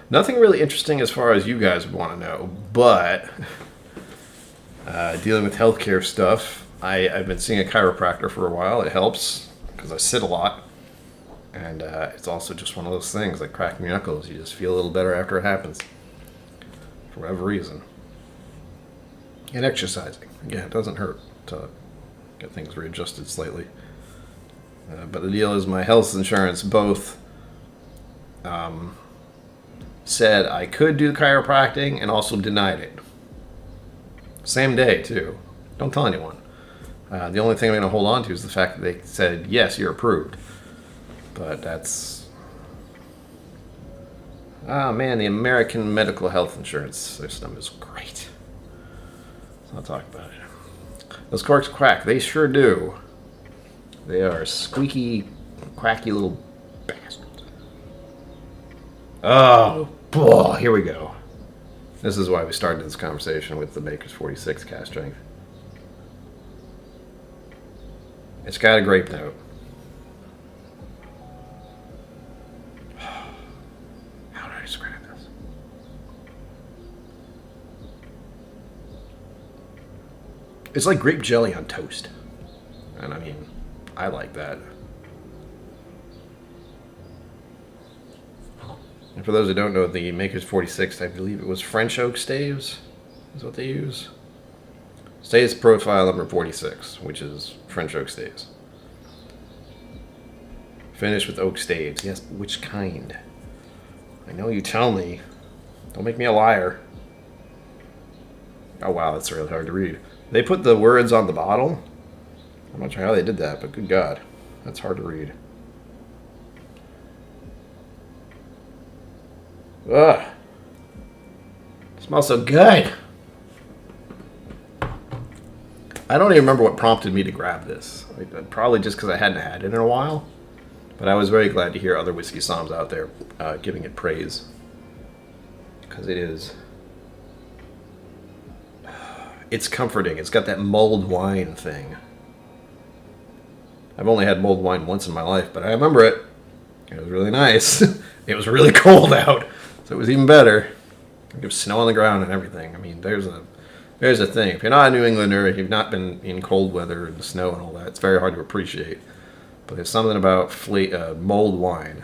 Nothing really interesting as far as you guys would want to know, but dealing with healthcare stuff, I've been seeing a chiropractor for a while. It helps because I sit a lot. And it's also just one of those things, like cracking your knuckles. You just feel a little better after it happens. For whatever reason. And exercising. Again, it doesn't hurt to get things readjusted slightly. But the deal is my health insurance both said I could do chiropractic and also denied it. Same day, too. Don't tell anyone. The only thing I'm going to hold on to is the fact that they said, yes, you're approved. But that's... Oh man, the American medical health insurance system is great. Let's not talk about it. Those corks quack. They sure do. They are squeaky, quacky little bastards. Oh, boy, here we go. This is why we started this conversation with the Maker's 46 cask strength. It's got a grape note. How do I describe this? It's like grape jelly on toast. And I mean, I like that. And for those who don't know, the Maker's 46, I believe it was French oak staves, is what they use. Staves profile number 46, which is French oak staves. Finished with oak staves. Yes, but which kind? I know you tell me. Don't make me a liar. Oh wow, that's really hard to read. They put the words on the bottle. I'm not sure how they did that, but good God, that's hard to read. Ugh. It smells so good. I don't even remember what prompted me to grab this. Probably just because I hadn't had it in a while. But I was very glad to hear other whiskey somms out there giving it praise. Because it is... It's comforting. It's got that mulled wine thing. I've only had mulled wine once in my life, but I remember it. It was really nice. It was really cold out, so it was even better. There was snow on the ground and everything. I mean, there's a thing. If you're not a New Englander, if you've not been in cold weather and snow and all that, it's very hard to appreciate. But there's something about mulled wine.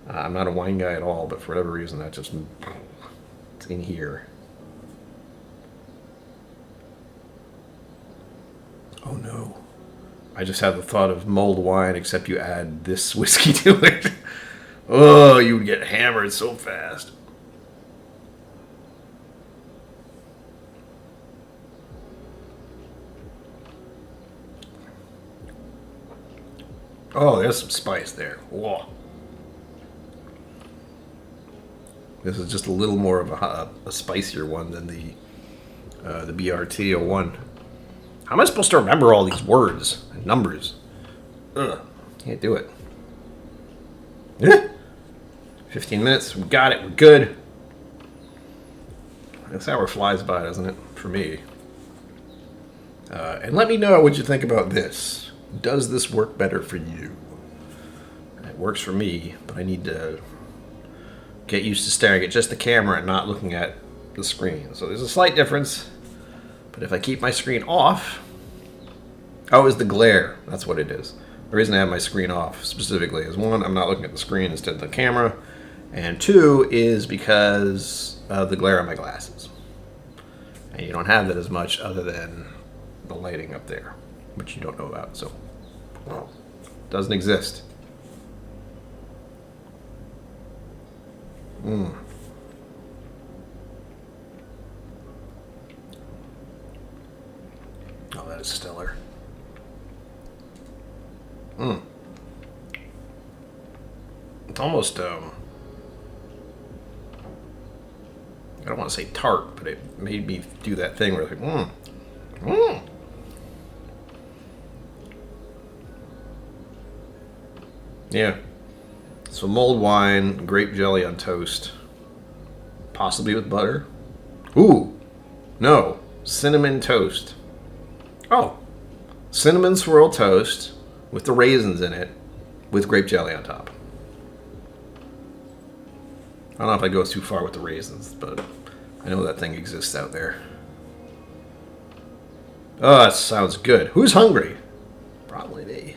I'm not a wine guy at all, but for whatever reason, that just... It's in here. Oh no. I just had the thought of mulled wine, except you add this whiskey to it. Oh, you would get hammered so fast. Oh, there's some spice there. Whoa. This is just a little more of a spicier one than the BRT01. How am I supposed to remember all these words and numbers? Ugh, can't do it. 15 minutes, we got it, we're good. This hour flies by, doesn't it? For me. And let me know what you think about this. Does this work better for you? It works for me, but I need to get used to staring at just the camera and not looking at the screen. So there's a slight difference. But if I keep my screen off... Oh, it's the glare. That's what it is. The reason I have my screen off specifically is, one, I'm not looking at the screen instead of the camera. And two is because of the glare on my glasses. And you don't have that as much other than the lighting up there, which you don't know about. So, well, it doesn't exist. Oh, that is stellar. It's almost, I don't want to say tart, but it made me do that thing where it's like, Yeah. So mulled wine, grape jelly on toast, possibly with butter. Ooh, no, cinnamon toast. Oh, cinnamon swirl toast with the raisins in it with grape jelly on top. I don't know if I go too far with the raisins, but I know that thing exists out there. Oh, that sounds good. Who's hungry? Probably me.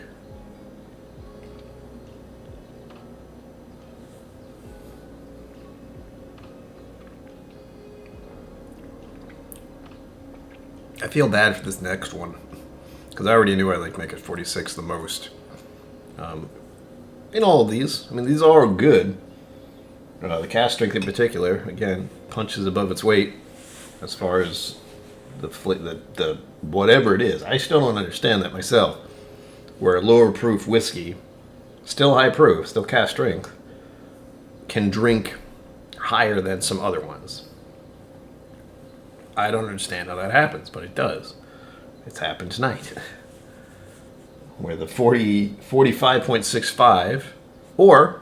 I feel bad for this next one, because I already knew I like Maker's 46 the most. In all of these, I mean, these are good. The cast strength in particular, again, punches above its weight as far as the whatever it is. I still don't understand that myself. Where a lower proof whiskey, still high proof, still cast strength, can drink higher than some other ones. I don't understand how that happens, but it does. It's happened tonight. Where the 45.65, or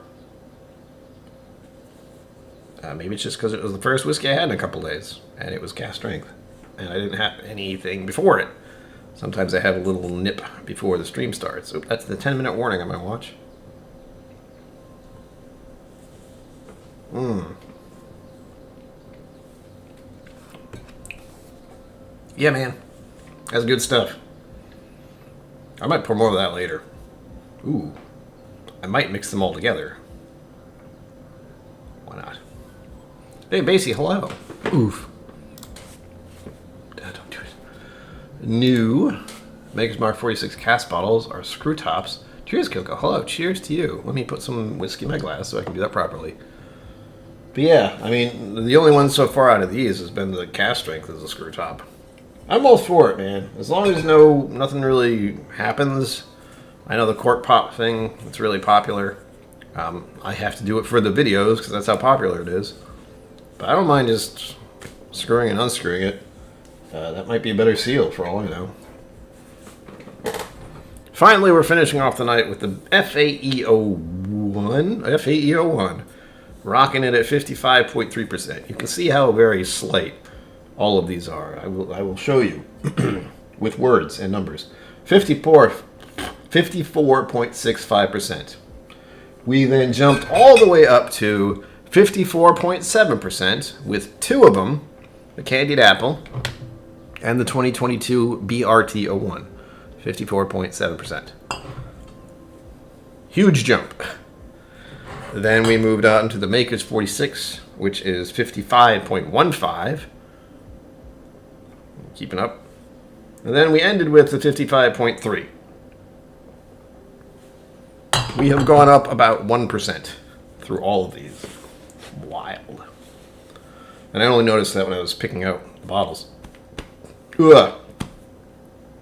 maybe it's just because it was the first whiskey I had in a couple days, and it was cast strength, and I didn't have anything before it. Sometimes I have a little nip before the stream starts. Oop, that's the 10-minute warning on my watch. Yeah, man. That's good stuff. I might pour more of that later. Ooh. I might mix them all together. Why not? Hey, Basie, hello. Oof. Don't do it. New Maker's Mark 46 cast bottles are screw tops. Cheers, KillCo. Hello, cheers to you. Let me put some whiskey in my glass so I can do that properly. But yeah, I mean, the only one so far out of these has been the cast strength as a screw top. I'm all for it, man. As long as nothing really happens. I know the cork pop thing, it's really popular. I have to do it for the videos because that's how popular it is. But I don't mind just screwing and unscrewing it. That might be a better seal for all I know. Finally, we're finishing off the night with the FAE01. Rocking it at 55.3%. You can see how very slight all of these are. I will show you with words and numbers. 54.65%. We then jumped all the way up to 54.7% with two of them, the Candied Apple and the 2022 BRT01. 54.7%. Huge jump. Then we moved on to the Maker's 46, which is 55.15. Keeping up. And then we ended with the 55.3. We have gone up about 1% through all of these. Wild. And I only noticed that when I was picking out the bottles. Ugh.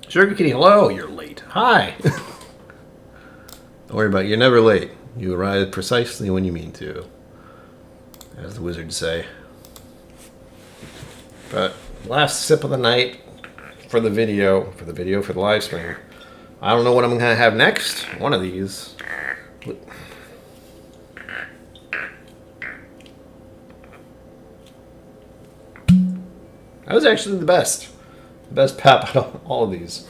Sugar Kitty, hello. You're late. Hi. Don't worry about it. You're never late. You arrive precisely when you mean to, as the wizards say. But last sip of the night for the video, for the live stream. I don't know what I'm going to have next. One of these. That was actually the best. The best pap out of all of these.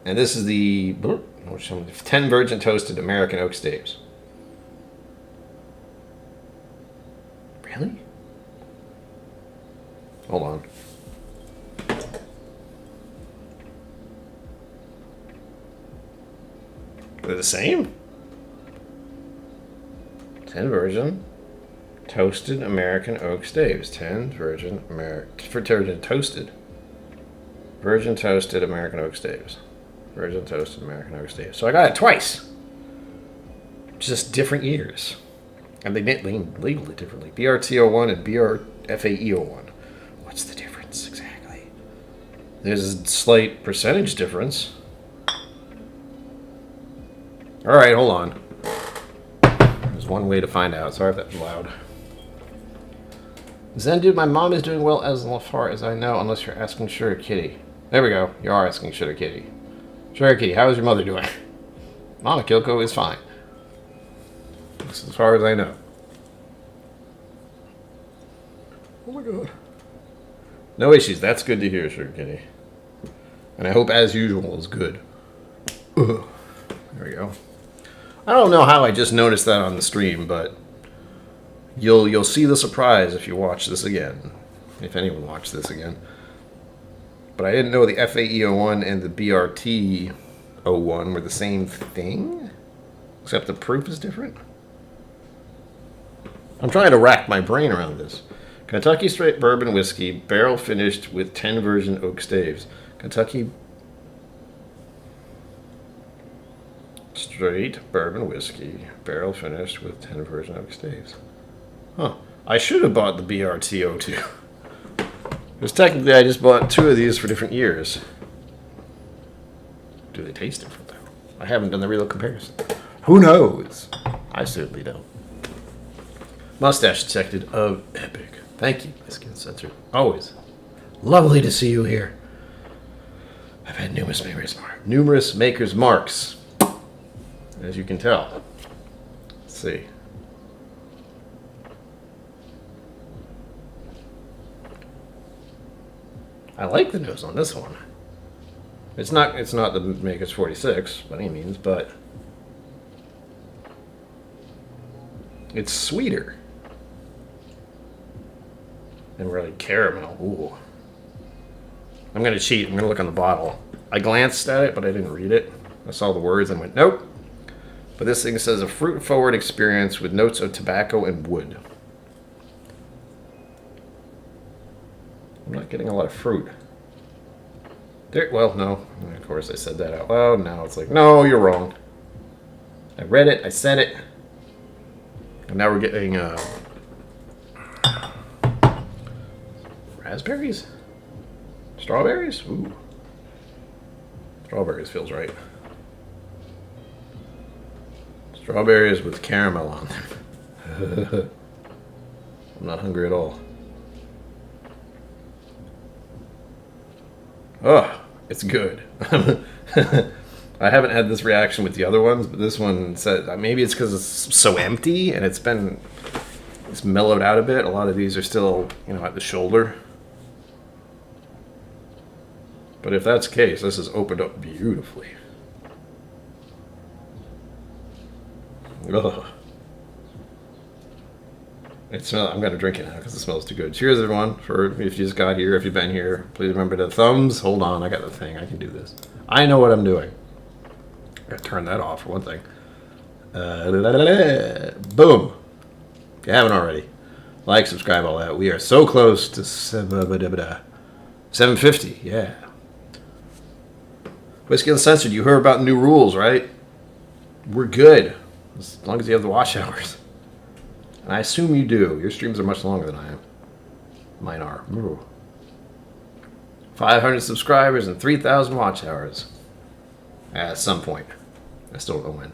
And this is the 10 Virgin Toasted American Oak Staves. Really? Hold on. They're the same? 10 Virgin Toasted American Oak Staves. 10 Virgin Toasted. Virgin Toasted American Oak Staves. Virgin Toasted American Oak Staves. So I got it twice. Just different years. And they labeled it differently. BRT01 and FAE01. What's the difference exactly? There's a slight percentage difference. Alright, hold on. There's one way to find out. Sorry if that was loud. Zen dude, my mom is doing well as far as I know, unless you're asking Sugar Kitty. There we go. You are asking Sugar Kitty. Sugar Kitty, how is your mother doing? Mama KillCo is fine. That's as far as I know. Oh my god. No issues. That's good to hear, Sugar Kitty. And I hope, as usual, is good. Ugh. There we go. I don't know how I just noticed that on the stream, but you'll see the surprise if you watch this again. If anyone watched this again. But I didn't know the FAE01 and the BRT01 were the same thing? Except the proof is different? I'm trying to rack my brain around this. Kentucky Straight Bourbon Whiskey, barrel finished with 10 Virgin Oak Staves. Kentucky Straight Bourbon Whiskey, barrel finished with 10 Virgin Oak Staves. Huh. I should have bought the BRT02. Because technically I just bought two of these for different years. Do they taste different though? I haven't done the real comparison. Who knows? I certainly don't. Mustache Detective of Epic. Thank you, Skin Sensor. Always. Lovely to see you here. I've had numerous maker's marks. As you can tell. Let's see. I like the nose on this one. It's not the Maker's 46 by any means, but it's sweeter than really caramel. Ooh. I'm gonna cheat. I'm gonna look on the bottle. I glanced at it, but I didn't read it. I saw the words and went, nope. But this thing says a fruit-forward experience with notes of tobacco and wood. I'm not getting a lot of fruit. There, well, no. Of course, I said that out loud. Now it's like, no, you're wrong. I read it. I said it. And now we're getting raspberries? Strawberries? Ooh. Strawberries feels right. Strawberries with caramel on them. I'm not hungry at all. Oh, it's good. I haven't had this reaction with the other ones, but this one said maybe it's because it's so empty and it's mellowed out a bit. A lot of these are still, at the shoulder. But if that's the case, this has opened up beautifully. Ugh. I'm going to drink it now because it smells too good. Cheers, everyone. For if you just got here, if you've been here, please remember the thumbs. Hold on, I got the thing. I can do this. I know what I'm doing. I got to turn that off for one thing. Boom. If you haven't already, like, subscribe, all that. We are so close to 750. Yeah. Whiskey Uncensored, you heard about new rules, right? We're good. As long as you have the watch hours. And I assume you do. Your streams are much longer than I am. Mine are. Ooh. 500 subscribers and 3,000 watch hours. At some point. I still don't know when.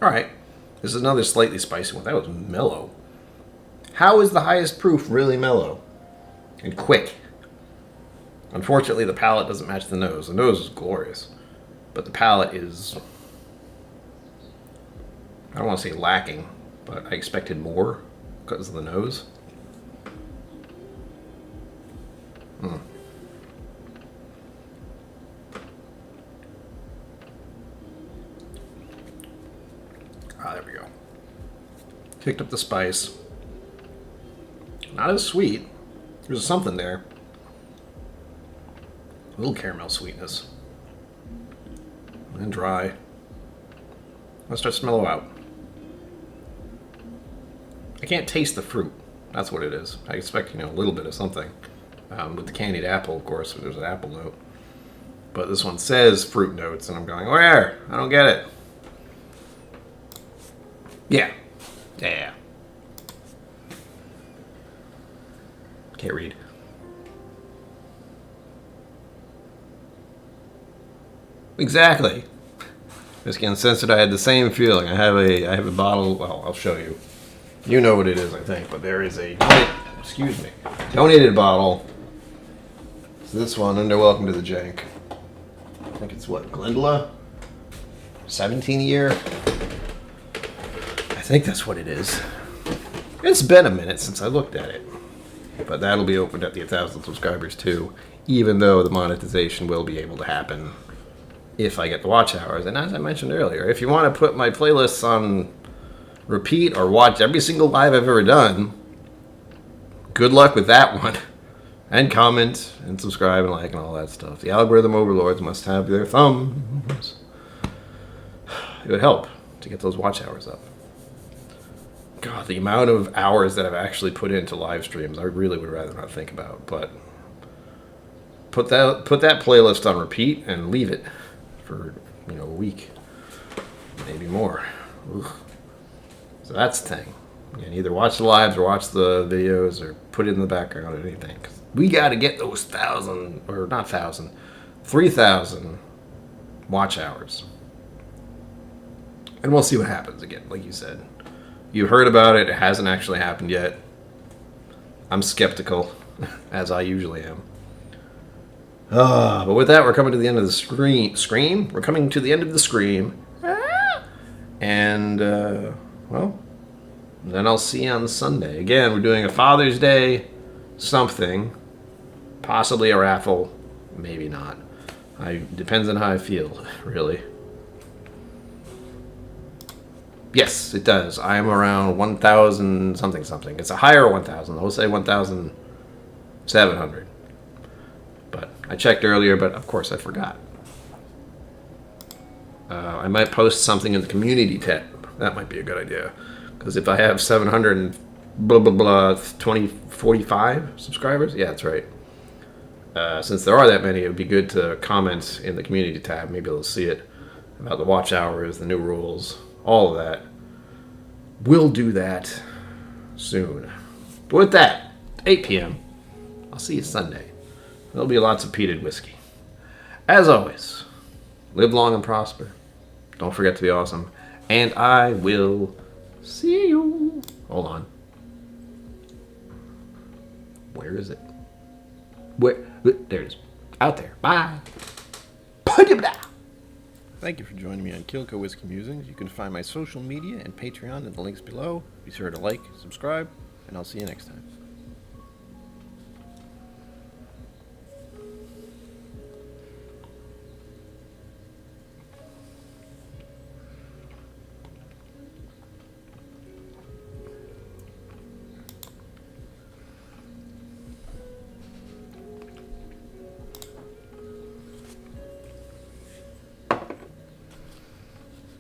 Alright. This is another slightly spicy one. That was mellow. How is the highest proof really mellow? And quick? Unfortunately, the palate doesn't match the nose. The nose is glorious. But the palate is... I don't want to say lacking, but I expected more because of the nose. There we go. Picked up the spice. Not as sweet. There's something there. A little caramel sweetness. And dry. Let's start to mellow out. I can't taste the fruit. That's what it is. I expect, a little bit of something. With the candied apple, of course, there's an apple note. But this one says fruit notes, and I'm going, where? I don't get it. Yeah. Yeah. Can't read. Exactly. Whiskey Uncensored, I had the same feeling. I have a bottle. Well, I'll show you. You know what it is, I think, but there is a donated bottle. It's this one, under Welcome to the Jank. I think it's what, Glendula? 17 year. I think that's what it is. It's been a minute since I looked at it. But that'll be opened at the 1,000 subscribers too, even though the monetization will be able to happen if I get the watch hours. And as I mentioned earlier, if you want to put my playlists on repeat or watch every single live I've ever done, good luck with that one. And comment and subscribe and like and all that stuff. The algorithm overlords must have their thumbs. It would help to get those watch hours up. God, the amount of hours that I've actually put into live streams, I really would rather not think about. But put that playlist on repeat and leave it for a week, maybe more. Ugh. So that's the thing. You can either watch the lives or watch the videos or put it in the background or anything. 'Cause we got to get those 3,000 watch hours, and we'll see what happens again. Like you said. You heard about it. It hasn't actually happened yet. I'm skeptical, as I usually am. But with that, we're coming to the end of the scream. We're coming to the end of the scream. And, well, then I'll see you on Sunday. Again, we're doing a Father's Day something. Possibly a raffle. Maybe not. Depends on how I feel, really. Yes, it does. I am around 1,000 something something. It's a higher 1,000. I'll say 1,700. But I checked earlier, but of course I forgot. I might post something in the community tab. That might be a good idea. Because if I have 700 and blah, blah, blah, 45 subscribers, yeah, that's right. Since there are that many, it would be good to comment in the community tab. Maybe they'll see it about the watch hours, the new rules, all of that. We'll do that soon. But with that, 8 p.m., I'll see you Sunday. There'll be lots of peated whiskey. As always, live long and prosper. Don't forget to be awesome. And I will see you. Hold on. Where is it? Where? There it is. Out there. Bye. Thank you for joining me on KillCo Whiskey Musings. You can find my social media and Patreon in the links below. Be sure to like, subscribe, and I'll see you next time.